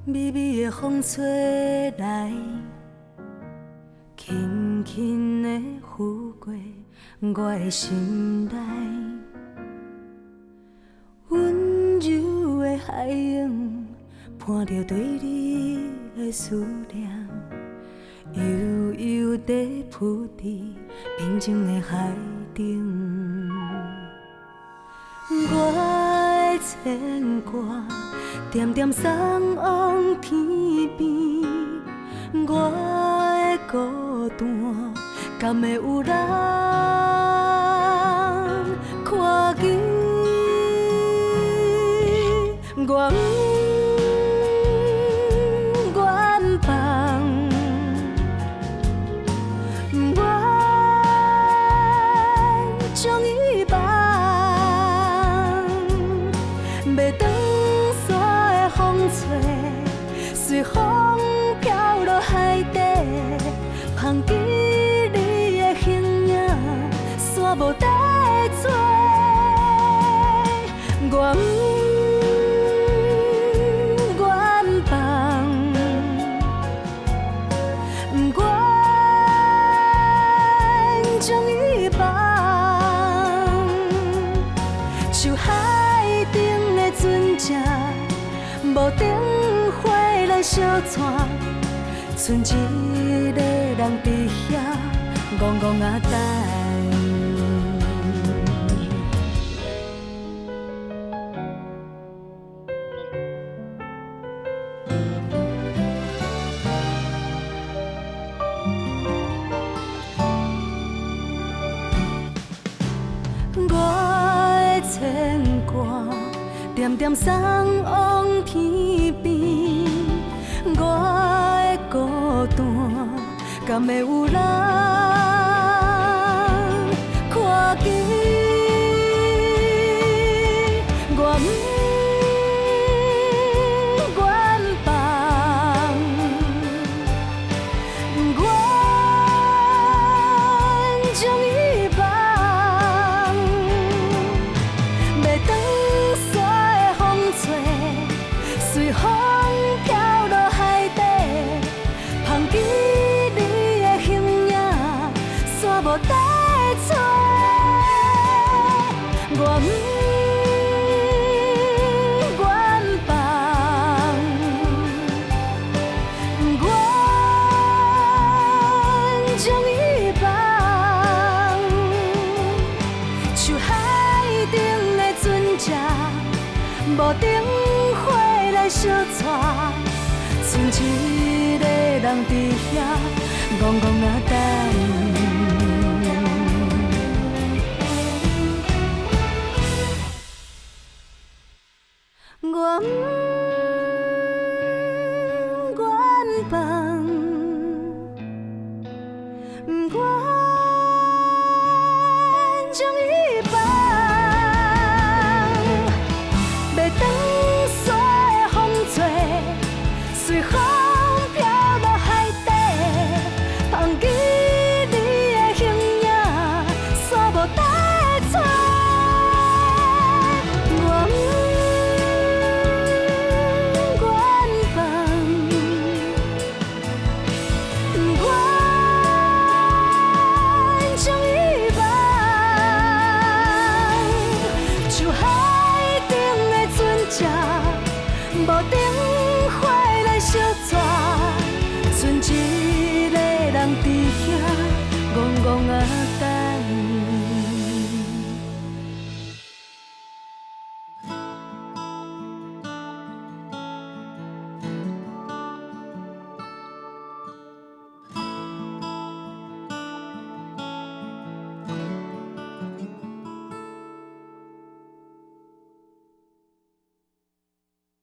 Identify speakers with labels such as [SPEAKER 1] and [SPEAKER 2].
[SPEAKER 1] 微微的风吹来，轻轻的拂过我的心内。温柔的海洋，伴着对你的思念，悠悠地浮在平静的海顶。我的牵挂，点点送往天边。我的孤单，敢会有人看见？我愿放，我将伊放，袂当山的风吹，随风飘落海底，芳记你的形影，山无带做。我将伊放，像海顶的船只，无灯火来相带，剩一个人伫遐，戆戆啊等。我的牵挂，点点送往天边。我的孤单，敢会有人看见？我愿放，我将伊放。随风飘落海底，芳记你的形影，山无带做。我愿放，我将伊放，像海顶的船只，无灯火来相带，剩一个人伫遐，戆戆啊等。我